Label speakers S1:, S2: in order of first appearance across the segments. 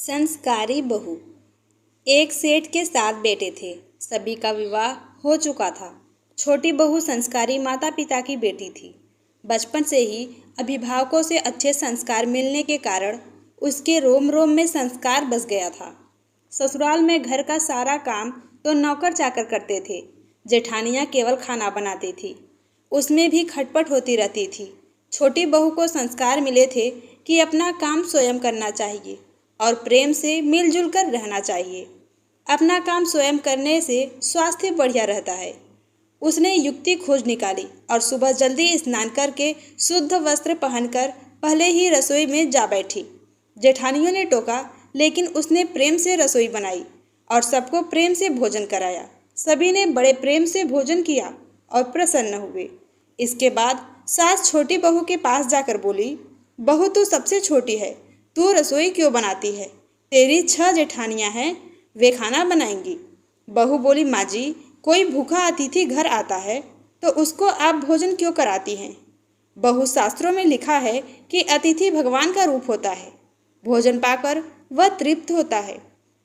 S1: संस्कारी बहू। एक सेठ के 7 बेटे थे। सभी का विवाह हो चुका था। छोटी बहू संस्कारी माता पिता की बेटी थी। बचपन से ही अभिभावकों से अच्छे संस्कार मिलने के कारण उसके रोम रोम में संस्कार बस गया था। ससुराल में घर का सारा काम तो नौकर चाकर करते थे। जेठानियाँ केवल खाना बनाती थी, उसमें भी खटपट होती रहती थी। छोटी बहू को संस्कार मिले थे कि अपना काम स्वयं करना चाहिए और प्रेम से मिलजुल कर रहना चाहिए। अपना काम स्वयं करने से स्वास्थ्य बढ़िया रहता है। उसने युक्ति खोज निकाली और सुबह जल्दी स्नान करके शुद्ध वस्त्र पहनकर पहले ही रसोई में जा बैठी। जेठानियों ने टोका, लेकिन उसने प्रेम से रसोई बनाई और सबको प्रेम से भोजन कराया। सभी ने बड़े प्रेम से भोजन किया और प्रसन्न हुए। इसके बाद सास छोटी बहू के पास जाकर बोली, बहू तू सबसे छोटी है, तू रसोई क्यों बनाती है? तेरी 6 जेठानियां हैं, वे खाना बनाएंगी। बहू बोली, माँ जी, कोई भूखा अतिथि घर आता है तो उसको आप भोजन क्यों कराती हैं? बहू, शास्त्रों में लिखा है कि अतिथि भगवान का रूप होता है। भोजन पाकर वह तृप्त होता है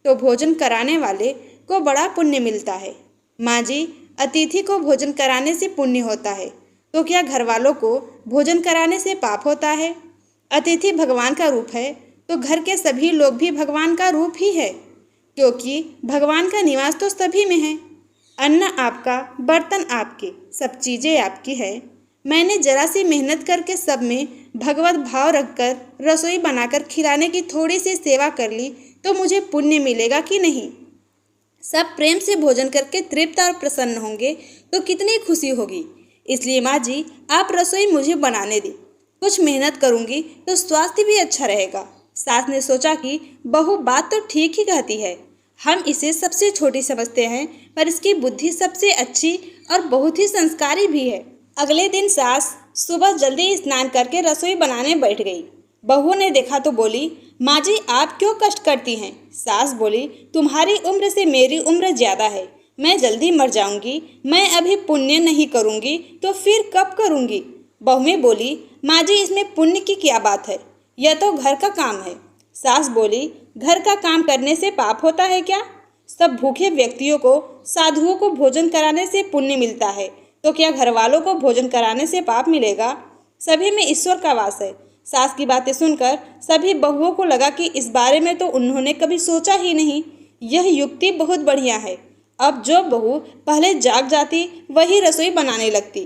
S1: तो भोजन कराने वाले को बड़ा पुण्य मिलता है। माँ जी, अतिथि को भोजन कराने से पुण्य होता है तो क्या घर वालों को भोजन कराने से पाप होता है? अतिथि भगवान का रूप है तो घर के सभी लोग भी भगवान का रूप ही है, क्योंकि भगवान का निवास तो सभी में है। अन्न आपका, बर्तन आपके, सब चीज़ें आपकी है। मैंने जरा सी मेहनत करके सब में भगवत भाव रखकर रसोई बनाकर खिलाने की थोड़ी सी सेवा कर ली तो मुझे पुण्य मिलेगा कि नहीं? सब प्रेम से भोजन करके तृप्त और प्रसन्न होंगे तो कितनी खुशी होगी। इसलिए माँ जी, आप रसोई मुझे बनाने दें। कुछ मेहनत करूँगी तो स्वास्थ्य भी अच्छा रहेगा। सास ने सोचा कि बहू बात तो ठीक ही कहती है। हम इसे सबसे छोटी समझते हैं, पर इसकी बुद्धि सबसे अच्छी और बहुत ही संस्कारी भी है। अगले दिन सास सुबह जल्दी स्नान करके रसोई बनाने बैठ गई। बहू ने देखा तो बोली, माँ जी, आप क्यों कष्ट करती हैं? सास बोली, तुम्हारी उम्र से मेरी उम्र ज़्यादा है, मैं जल्दी मर जाऊंगी। मैं अभी पुण्य नहीं करूंगी तो फिर कब करूंगी? बहू में बोली, माँ जी, इसमें पुण्य की क्या बात है? यह तो घर का काम है। सास बोली, घर का काम करने से पाप होता है क्या? सब भूखे व्यक्तियों को, साधुओं को भोजन कराने से पुण्य मिलता है तो क्या घर वालों को भोजन कराने से पाप मिलेगा? सभी में ईश्वर का वास है। सास की बातें सुनकर सभी बहुओं को लगा कि इस बारे में तो उन्होंने कभी सोचा ही नहीं। यह युक्ति बहुत बढ़िया है। अब जो बहू पहले जाग जाती वही रसोई बनाने लगती।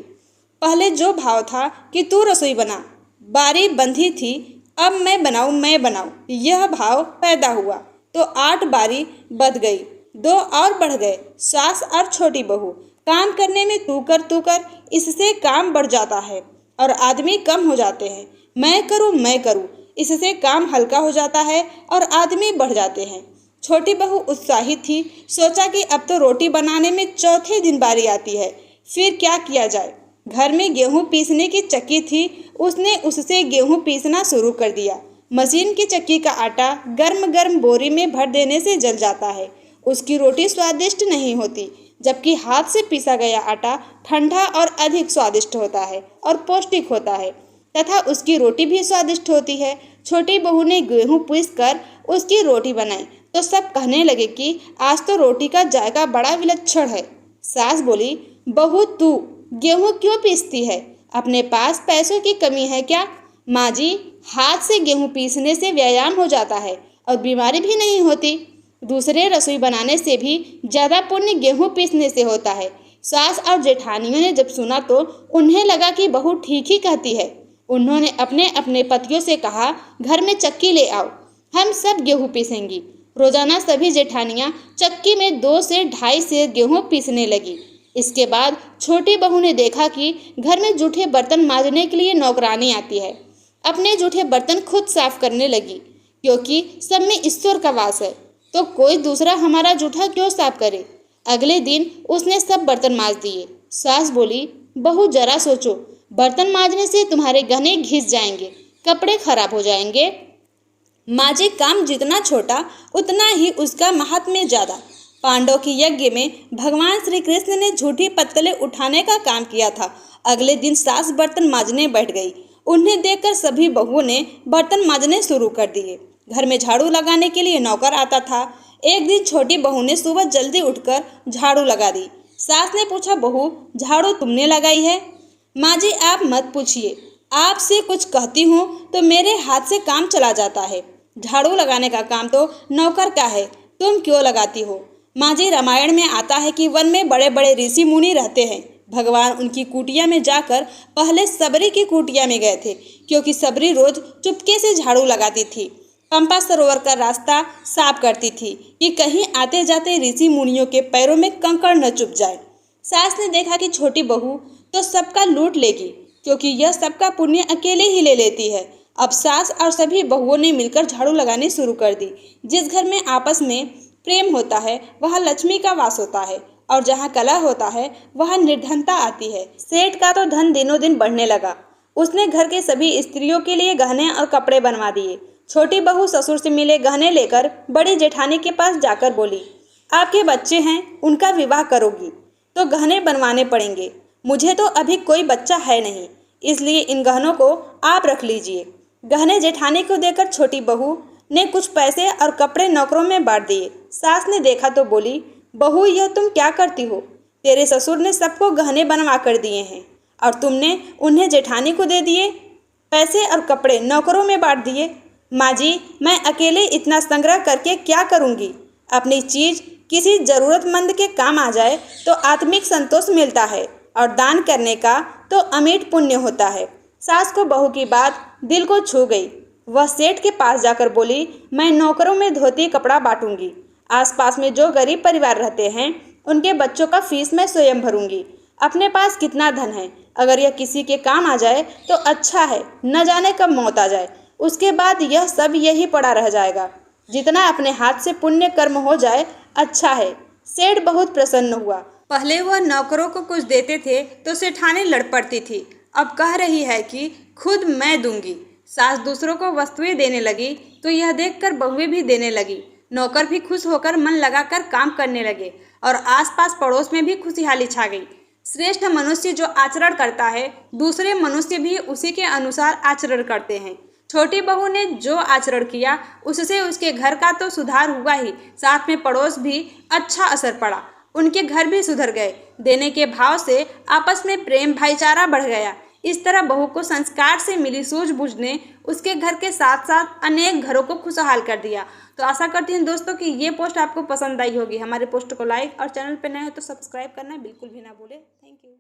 S1: पहले जो भाव था कि तू रसोई बना, बारी बंधी थी, अब मैं बनाऊं, यह भाव पैदा हुआ तो 8 बारी बध गई, 2 और बढ़ गए। सास और छोटी बहू काम करने में तू कर, इससे काम बढ़ जाता है और आदमी कम हो जाते हैं। मैं करूं, इससे काम हल्का हो जाता है और आदमी बढ़ जाते हैं। छोटी बहू उत्साहित थी, सोचा कि अब तो रोटी बनाने में चौथे दिन बारी आती है, फिर क्या किया जाए। घर में गेहूं पीसने की चक्की थी, उसने उससे गेहूं पीसना शुरू कर दिया। मशीन की चक्की का आटा गर्म गर्म बोरी में भर देने से जल जाता है, उसकी रोटी स्वादिष्ट नहीं होती, जबकि हाथ से पीसा गया आटा ठंडा और अधिक स्वादिष्ट होता है और पौष्टिक होता है तथा उसकी रोटी भी स्वादिष्ट होती है। छोटी बहू ने गेहूं पीस कर उसकी रोटी बनाई तो सब कहने लगे कि आज तो रोटी का जायका बड़ा विलक्षण है। सास बोली, बहू तू गेहूं क्यों पीसती है? अपने पास पैसों की कमी है क्या? माँ जी, हाथ से गेहूं पीसने से व्यायाम हो जाता है और बीमारी भी नहीं होती। दूसरे रसोई बनाने से भी ज़्यादा पुण्य गेहूं पीसने से होता है। सास और जेठानियों ने जब सुना तो उन्हें लगा कि बहू ठीक ही कहती है। उन्होंने अपने अपने पतियों से कहा, घर में चक्की ले आओ, हम सब गेहूं पीसेंगी। रोजाना सभी जेठानियाँ चक्की में 2 से 2.5 सेर गेहूं पीसने लगी। इसके बाद छोटी बहू ने देखा कि घर में जूठे बर्तन मांजने के लिए नौकरानी आती है। अपने जूठे बर्तन खुद साफ करने लगी, क्योंकि सब में ईश्वर का वास है तो कोई दूसरा हमारा जूठा क्यों साफ करे। अगले दिन उसने सब बर्तन मांज दिए। सास बोली, बहू जरा सोचो, बर्तन मांजने से तुम्हारे गहने घिस जाएंगे, कपड़े खराब हो जाएंगे। माँ जी, काम जितना छोटा उतना ही उसका महात्म्य ज़्यादा। पांडव के यज्ञ में भगवान श्री कृष्ण ने झूठी पत्तलें उठाने का काम किया था। अगले दिन सास बर्तन मांजने बैठ गई। उन्हें देखकर सभी बहुओं ने बर्तन मांजने शुरू कर दिए। घर में झाड़ू लगाने के लिए नौकर आता था। एक दिन छोटी बहू ने सुबह जल्दी उठकर झाड़ू लगा दी। सास ने पूछा, बहू झाड़ू तुमने लगाई है? माँ जी आप मत पूछिए, आपसे कुछ कहती हूँ तो मेरे हाथ से काम चला जाता है। झाड़ू लगाने का काम तो नौकर का है, तुम क्यों लगाती हो? माँ जी रामायण में आता है कि वन में बड़े बड़े ऋषि मुनि रहते हैं। भगवान उनकी कुटिया में जाकर पहले सबरी की कुटिया में गए थे, क्योंकि सबरी रोज चुपके से झाड़ू लगाती थी। पंपा सरोवर का रास्ता साफ करती थी कि कहीं आते जाते ऋषि मुनियों के पैरों में कंकड़ न चुभ जाए। सास ने देखा कि छोटी बहू तो सबका लूट लेगी, क्योंकि यह सबका पुण्य अकेले ही ले लेती है। अब सास और सभी बहुओं ने मिलकर झाड़ू लगानी शुरू कर दी। जिस घर में आपस में प्रेम होता है वहाँ लक्ष्मी का वास होता है, और जहाँ कलह होता है वहाँ निर्धनता आती है। सेठ का तो धन दिनों दिन बढ़ने लगा। उसने घर के सभी स्त्रियों के लिए गहने और कपड़े बनवा दिए। छोटी बहू ससुर से मिले गहने लेकर बड़ी जेठानी के पास जाकर बोली, आपके बच्चे हैं, उनका विवाह करोगी तो गहने बनवाने पड़ेंगे। मुझे तो अभी कोई बच्चा है नहीं, इसलिए इन गहनों को आप रख लीजिए। गहने जेठानी को देकर छोटी बहू ने कुछ पैसे और कपड़े नौकरों में बांट दिए। सास ने देखा तो बोली, बहू यह तुम क्या करती हो? तेरे ससुर ने सबको गहने बनवा कर दिए हैं और तुमने उन्हें जेठानी को दे दिए। पैसे और कपड़े नौकरों में बांट दिए। माँ जी मैं अकेले इतना संग्रह करके क्या करूँगी? अपनी चीज़ किसी ज़रूरतमंद के काम आ जाए तो आत्मिक संतोष मिलता है, और दान करने का तो अमिट पुण्य होता है। सास को बहू की बात दिल को छू गई। वह सेठ के पास जाकर बोली, मैं नौकरों में धोती कपड़ा बांटूंगी। आसपास में जो गरीब परिवार रहते हैं उनके बच्चों का फीस मैं स्वयं भरूंगी। अपने पास कितना धन है, अगर यह किसी के काम आ जाए तो अच्छा है, न जाने कब मौत आ जाए, उसके बाद यह सब यही पड़ा रह जाएगा। जितना अपने हाथ से पुण्य कर्म हो जाए अच्छा है। सेठ बहुत प्रसन्न हुआ। पहले वह नौकरों को कुछ देते थे तो सेठानी लड़ पड़ती थी, अब कह रही है कि खुद मैं दूंगी। सास दूसरों को वस्तुएं देने लगी तो यह देखकर बहुएं भी देने लगी। नौकर भी खुश होकर मन लगाकर काम करने लगे और आसपास पड़ोस में भी खुशहाली छा गई। श्रेष्ठ मनुष्य जो आचरण करता है दूसरे मनुष्य भी उसी के अनुसार आचरण करते हैं। छोटी बहू ने जो आचरण किया उससे उसके घर का तो सुधार हुआ ही, साथ में पड़ोस भी अच्छा असर पड़ा। उनके घर भी सुधर गए। देने के भाव से आपस में प्रेम भाईचारा बढ़ गया। इस तरह बहू को संस्कार से मिली सूझबूझ ने उसके घर के साथ साथ अनेक घरों को खुशहाल कर दिया। तो आशा करती हूँ दोस्तों कि ये पोस्ट आपको पसंद आई होगी। हमारे पोस्ट को लाइक और चैनल पर नए हो तो सब्सक्राइब करना बिल्कुल भी ना भूलें। Thank you.